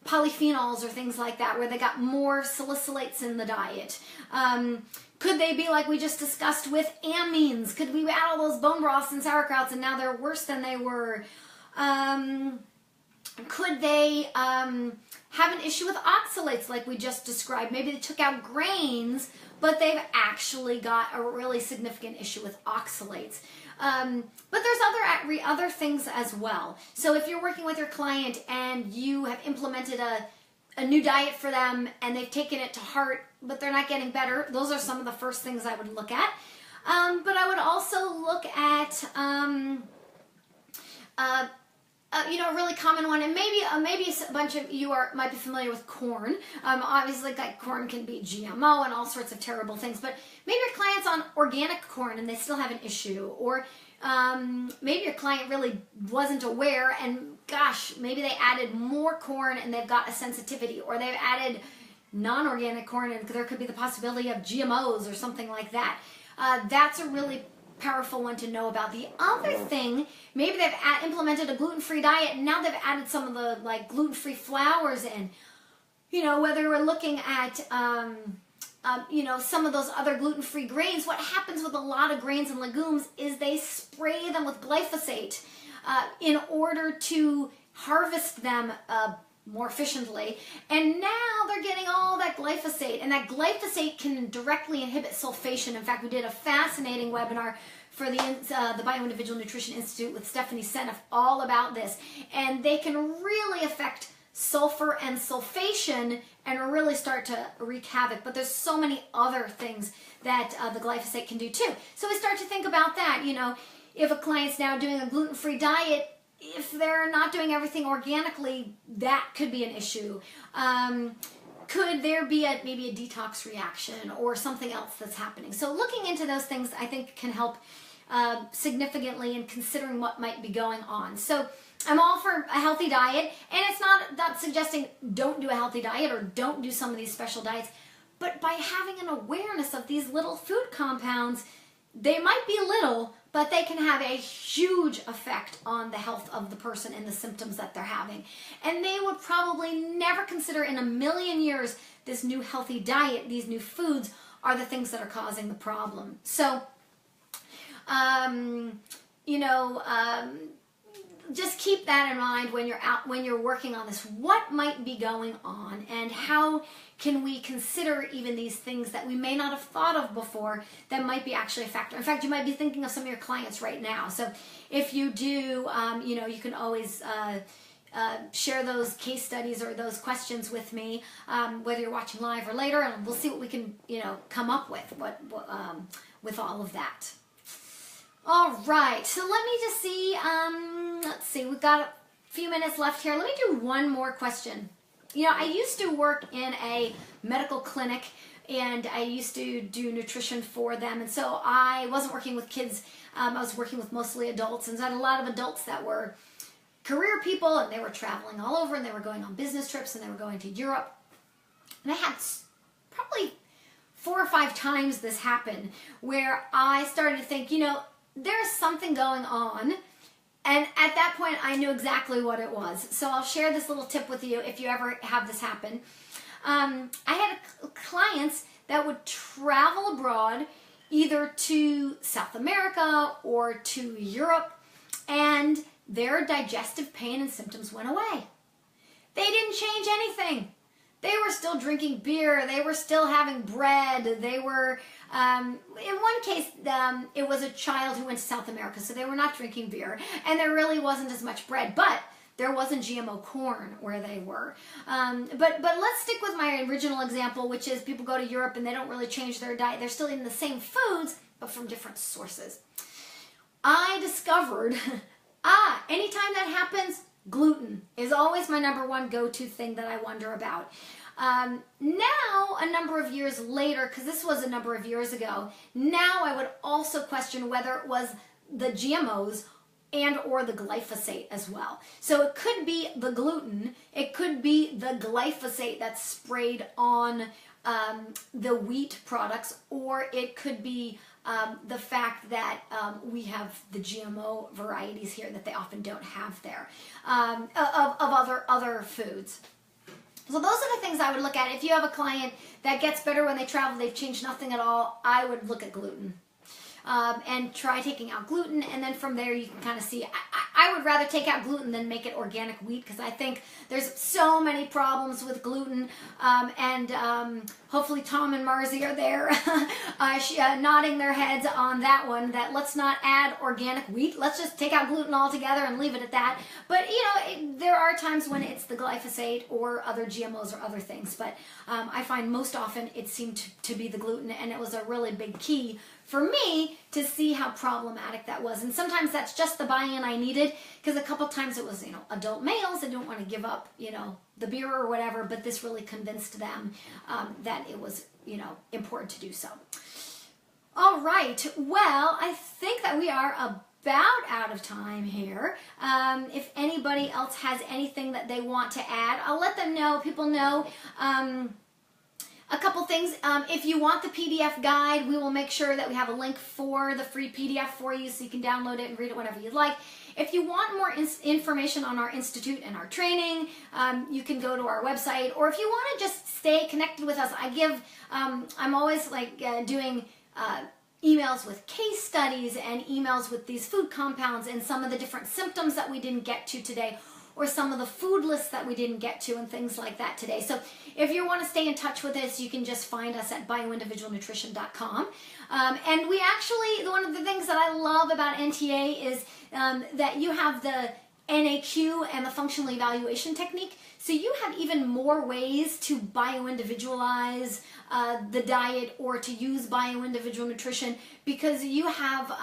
polyphenols or things like that, where they got more salicylates in the diet? Could they be like we just discussed with amines? Could we add all those bone broths and sauerkrauts and now they're worse than they were? Could they have an issue with oxalates like we just described? Maybe they took out grains, but they've actually got a really significant issue with oxalates. But there's other things as well. So if you're working with your client and you have implemented a new diet for them and they've taken it to heart, but they're not getting better, those are some of the first things I would look at. But I would also look at a really common one, and maybe a bunch of you might be familiar with corn. Obviously, like corn can be GMO and all sorts of terrible things, but maybe your client's on organic corn and they still have an issue, or maybe your client really wasn't aware, and gosh, maybe they added more corn and they've got a sensitivity, or they've added non-organic corn and there could be the possibility of GMOs or something like that. That's a really powerful one to know about. The other thing, maybe they've implemented a gluten-free diet and now they've added some of the like gluten-free flours in. Whether we're looking at some of those other gluten-free grains, what happens with a lot of grains and legumes is they spray them with glyphosate in order to harvest them more efficiently, and now they're getting all that glyphosate, and that glyphosate can directly inhibit sulfation. In fact, we did a fascinating webinar for the Bio Individual Nutrition Institute with Stephanie Seneff all about this, and they can really affect sulfur and sulfation and really start to wreak havoc. But there's so many other things that the glyphosate can do too. So we start to think about that. If a client's now doing a gluten-free diet, if they're not doing everything organically, that could be an issue. Could there be maybe a detox reaction or something else that's happening? So looking into those things, I think, can help significantly in considering what might be going on. So I'm all for a healthy diet, and it's not suggesting don't do a healthy diet or don't do some of these special diets, but by having an awareness of these little food compounds, they might be little, but they can have a huge effect on the health of the person and the symptoms that they're having. And they would probably never consider in a million years this new healthy diet, these new foods, are the things that are causing the problem. So, just keep that in mind when you're working on this. What might be going on, and how can we consider even these things that we may not have thought of before that might be actually a factor. In fact, you might be thinking of some of your clients right now. So if you do, you can always share those case studies or those questions with me, whether you're watching live or later, and we'll see what we can, come up with with all of that. All right, so let me just see, let's see, we've got a few minutes left here. Let me do one more question. I used to work in a medical clinic, and I used to do nutrition for them, and so I wasn't working with kids. I was working with mostly adults, and so I had a lot of adults that were career people, and they were traveling all over, and they were going on business trips, and they were going to Europe. And I had probably 4 or 5 times this happen where I started to think, there's something going on, and at that point I knew exactly what it was. So I'll share this little tip with you if you ever have this happen. I had clients that would travel abroad, either to South America or to Europe, and their digestive pain and symptoms went away. They didn't change anything. They were still drinking beer. They were still having bread. They were, in one case, it was a child who went to South America, so they were not drinking beer. And there really wasn't as much bread, but there wasn't GMO corn where they were. But let's stick with my original example, which is people go to Europe and they don't really change their diet. They're still eating the same foods, but from different sources. I discovered, anytime that happens, gluten is always my number one go-to thing that I wonder about. Now, a number of years later, because this was a number of years ago, now I would also question whether it was the GMOs and or the glyphosate as well. So it could be the gluten, it could be the glyphosate that's sprayed on the wheat products, or it could be the fact that we have the GMO varieties here that they often don't have there, of other foods. So those are the things I would look at. If you have a client that gets better when they travel, they've changed nothing at all, I would look at gluten. And try taking out gluten, and then from there you can kind of see. I would rather take out gluten than make it organic wheat, because I think there's so many problems with gluten, and hopefully Tom and Marzi are there nodding their heads on that one, that let's not add organic wheat, let's just take out gluten altogether and leave it at that. But there are times when it's the glyphosate or other GMOs or other things, but I find most often it seemed to be the gluten, and it was a really big key for me to see how problematic that was. And sometimes that's just the buy-in I needed, because a couple times it was, adult males that don't want to give up, the beer or whatever, but this really convinced them that it was, important to do so. All right, well, I think that we are about out of time here. If anybody else has anything that they want to add, I'll let them know, people know. A couple things, if you want the PDF guide, we will make sure that we have a link for the free PDF for you so you can download it and read it whenever you'd like. If you want more information on our institute and our training, you can go to our website, or if you want to just stay connected with us, I'm always doing emails with case studies and emails with these food compounds and some of the different symptoms that we didn't get to today, or some of the food lists that we didn't get to and things like that today. So if you want to stay in touch with us, you can just find us at bioindividualnutrition.com. And we actually, one of the things that I love about NTA is that you have the NAQ and the functional evaluation technique. So you have even more ways to bioindividualize the diet or to use bioindividual nutrition, because you have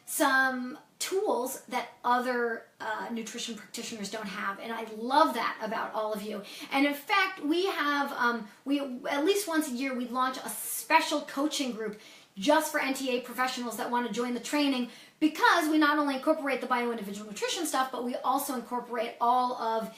some tools that other nutrition practitioners don't have, and I love that about all of you. And in fact, we have we at least once a year we launch a special coaching group just for NTA professionals that want to join the training, because we not only incorporate the bioindividual nutrition stuff, but we also incorporate all of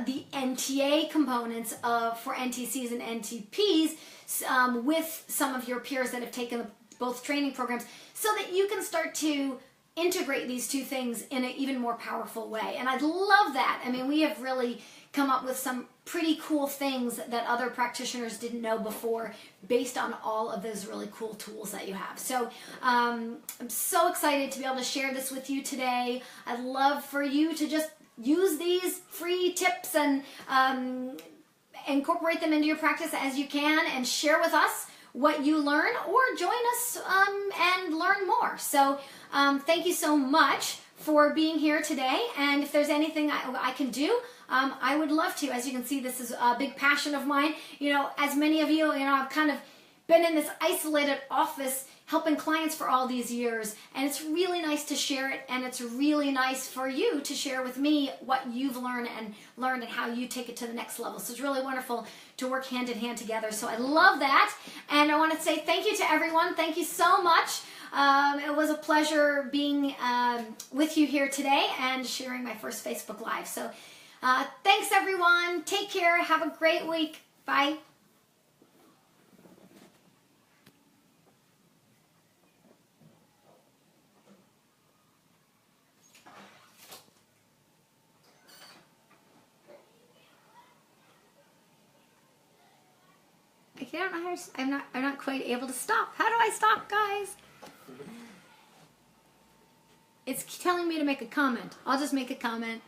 the NTA components for NTCs and NTPs with some of your peers that have taken both training programs, so that you can start to integrate these two things in an even more powerful way. And I love that. I mean, we have really come up with some pretty cool things that other practitioners didn't know before, based on all of those really cool tools that you have. So I'm so excited to be able to share this with you today. I'd love for you to just use these free tips and incorporate them into your practice as you can, and share with us what you learn, or join us and learn more. So thank you so much for being here today, and if there's anything I can do, I would love to. As you can see, this is a big passion of mine. As many of you, I've kind of been in this isolated office helping clients for all these years, and it's really nice to share it, and it's really nice for you to share with me what you've learned and how you take it to the next level. So it's really wonderful to work hand in hand together. So I love that, and I want to say thank you to everyone. Thank you so much. It was a pleasure being with you here today and sharing my first Facebook Live. So thanks everyone. Take care. Have a great week. Bye. I don't know how to, I'm not quite able to stop. How do I stop, guys? It's telling me to make a comment. I'll just make a comment.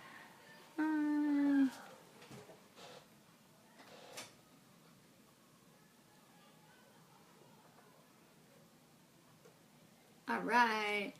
All right.